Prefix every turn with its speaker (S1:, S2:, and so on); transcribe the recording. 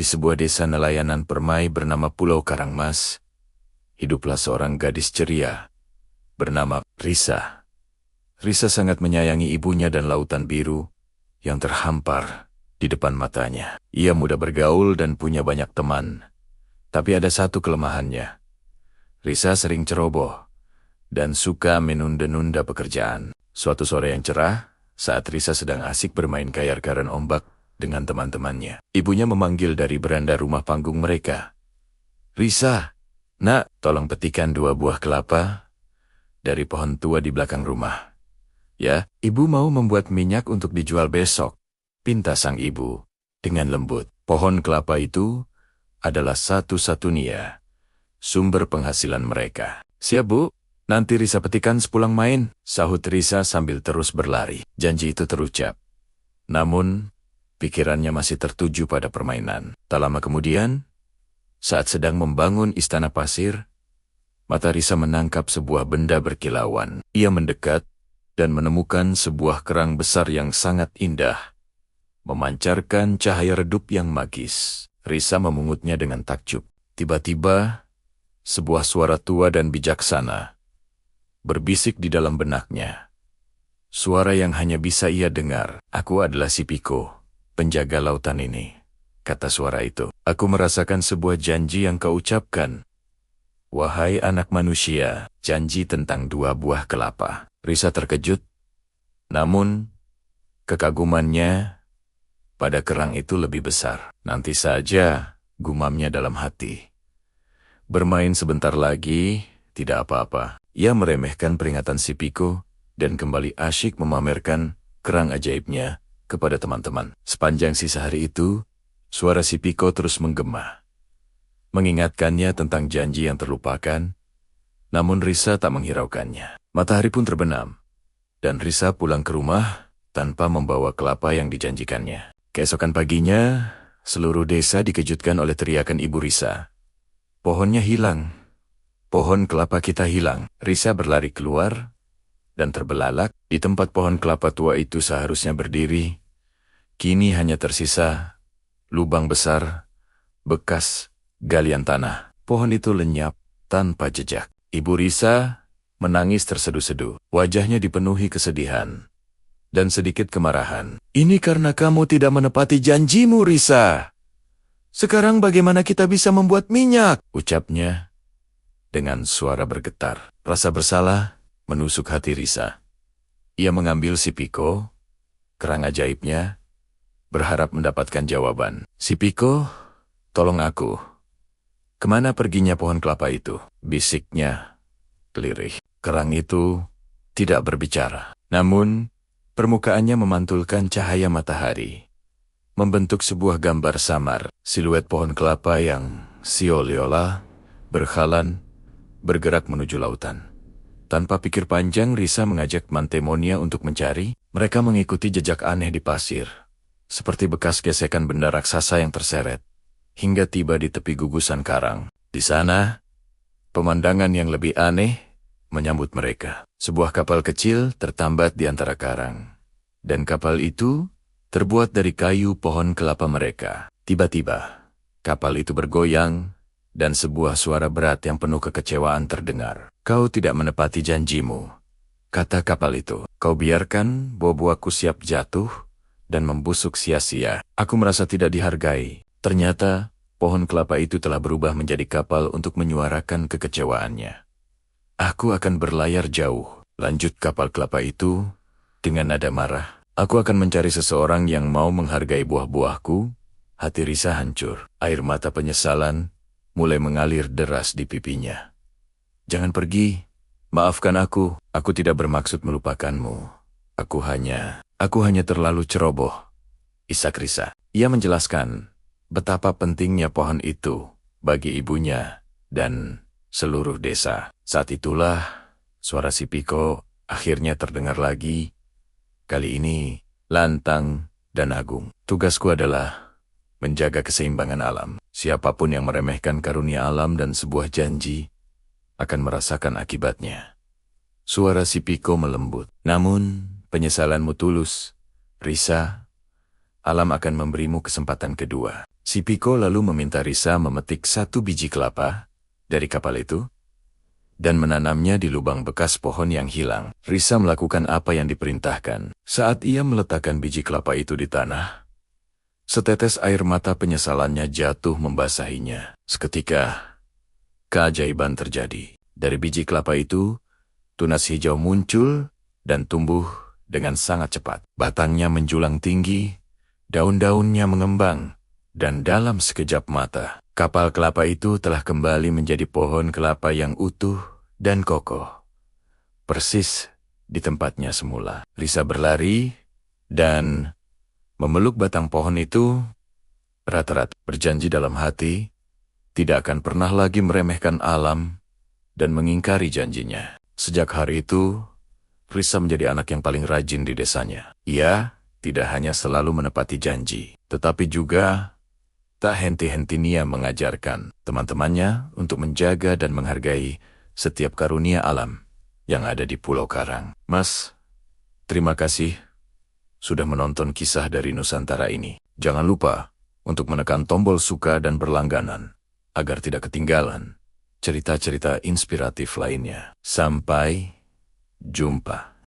S1: Di sebuah desa nelayanan permai bernama Pulau Karangmas, hiduplah seorang gadis ceria bernama Risa. Risa sangat menyayangi ibunya dan lautan biru yang terhampar di depan matanya. Ia mudah bergaul dan punya banyak teman. Tapi ada satu kelemahannya. Risa sering ceroboh dan suka menunda-nunda pekerjaan. Suatu sore yang cerah, saat Risa sedang asik bermain kayar-kayaran ombak dengan teman-temannya, ibunya memanggil dari beranda rumah panggung mereka. "Risa, nak, tolong petikan 2 buah kelapa dari pohon tua di belakang rumah. Ya, ibu mau membuat minyak untuk dijual besok," pinta sang ibu dengan lembut. Pohon kelapa itu adalah satu-satunya sumber penghasilan mereka. "Siap, Bu. Nanti Risa petikan sepulang main," sahut Risa sambil terus berlari. Janji itu terucap. Namun, pikirannya masih tertuju pada permainan. Tak lama kemudian, saat sedang membangun istana pasir, mata Risa menangkap sebuah benda berkilauan. Ia mendekat dan menemukan sebuah kerang besar yang sangat indah, memancarkan cahaya redup yang magis. Risa memungutnya dengan takjub. Tiba-tiba, sebuah suara tua dan bijaksana berbisik di dalam benaknya. Suara yang hanya bisa ia dengar. "Aku adalah si Piko, penjaga lautan ini," kata suara itu. "Aku merasakan sebuah janji yang kau ucapkan. Wahai anak manusia, janji tentang 2 buah kelapa." Risa terkejut, namun kekagumannya pada kerang itu lebih besar. "Nanti saja," gumamnya dalam hati. Bermain sebentar lagi, tidak apa-apa. Ia meremehkan peringatan si Piko dan kembali asyik memamerkan kerang ajaibnya kepada teman-teman. Sepanjang sisa hari itu, suara si Piko terus menggema, mengingatkannya tentang janji yang terlupakan, namun Risa tak menghiraukannya. Matahari pun terbenam, dan Risa pulang ke rumah tanpa membawa kelapa yang dijanjikannya. Keesokan paginya, seluruh desa dikejutkan oleh teriakan ibu Risa. "Pohonnya hilang. Pohon kelapa kita hilang." Risa berlari keluar dan terbelalak. Di tempat pohon kelapa tua itu seharusnya berdiri, kini hanya tersisa lubang besar, bekas galian tanah. Pohon itu lenyap tanpa jejak. Ibu Risa menangis terseduh-seduh. Wajahnya dipenuhi kesedihan dan sedikit kemarahan. "Ini karena kamu tidak menepati janjimu, Risa. Sekarang bagaimana kita bisa membuat minyak?" ucapnya dengan suara bergetar. Rasa bersalah menusuk hati Risa. Ia mengambil si Piko, kerang ajaibnya, berharap mendapatkan jawaban. "Si Piko, tolong aku. Kemana perginya pohon kelapa itu?" bisiknya lirih. Kerang itu tidak berbicara. Namun, permukaannya memantulkan cahaya matahari, membentuk sebuah gambar samar. Siluet pohon kelapa yang sioliola berjalan, bergerak menuju lautan. Tanpa pikir panjang, Risa mengajak Mantemonia untuk mencari. Mereka mengikuti jejak aneh di pasir, seperti bekas gesekan benda raksasa yang terseret, hingga tiba di tepi gugusan karang. Di sana, pemandangan yang lebih aneh menyambut mereka. Sebuah kapal kecil tertambat di antara karang, dan kapal itu terbuat dari kayu pohon kelapa mereka. Tiba-tiba, kapal itu bergoyang, dan sebuah suara berat yang penuh kekecewaan terdengar. "Kau tidak menepati janjimu," kata kapal itu. "Kau biarkan buah-buahku siap jatuh dan membusuk sia-sia. Aku merasa tidak dihargai." Ternyata, pohon kelapa itu telah berubah menjadi kapal untuk menyuarakan kekecewaannya. "Aku akan berlayar jauh," lanjut kapal kelapa itu dengan nada marah. "Aku akan mencari seseorang yang mau menghargai buah-buahku." Hati Risa hancur. Air mata penyesalan mulai mengalir deras di pipinya. "Jangan pergi. Maafkan aku. Aku tidak bermaksud melupakanmu. Aku hanya terlalu ceroboh," isak Risa. Ia menjelaskan betapa pentingnya pohon itu bagi ibunya dan seluruh desa. Saat itulah suara si Piko akhirnya terdengar lagi. Kali ini lantang dan agung. "Tugasku adalah menjaga keseimbangan alam. Siapapun yang meremehkan karunia alam dan sebuah janji akan merasakan akibatnya." Suara si Piko melembut. "Namun, penyesalanmu tulus, Risa. Alam akan memberimu kesempatan kedua." Si Piko lalu meminta Risa memetik 1 biji kelapa dari kapal itu dan menanamnya di lubang bekas pohon yang hilang. Risa melakukan apa yang diperintahkan. Saat ia meletakkan biji kelapa itu di tanah, setetes air mata penyesalannya jatuh membasahinya. Seketika, keajaiban terjadi. Dari biji kelapa itu, tunas hijau muncul dan tumbuh dengan sangat cepat. Batangnya menjulang tinggi, daun-daunnya mengembang, dan dalam sekejap mata, kapal kelapa itu telah kembali menjadi pohon kelapa yang utuh dan kokoh. Persis di tempatnya semula. Risa berlari dan memeluk batang pohon itu, rata-rata berjanji dalam hati, tidak akan pernah lagi meremehkan alam dan mengingkari janjinya. Sejak hari itu, Risa menjadi anak yang paling rajin di desanya. Ia tidak hanya selalu menepati janji, tetapi juga tak henti-hentinya mengajarkan teman-temannya untuk menjaga dan menghargai setiap karunia alam yang ada di Pulau Karang. Mas, terima kasih sudah menonton kisah dari Nusantara ini. Jangan lupa untuk menekan tombol suka dan berlangganan agar tidak ketinggalan cerita-cerita inspiratif lainnya. Sampai jumpa.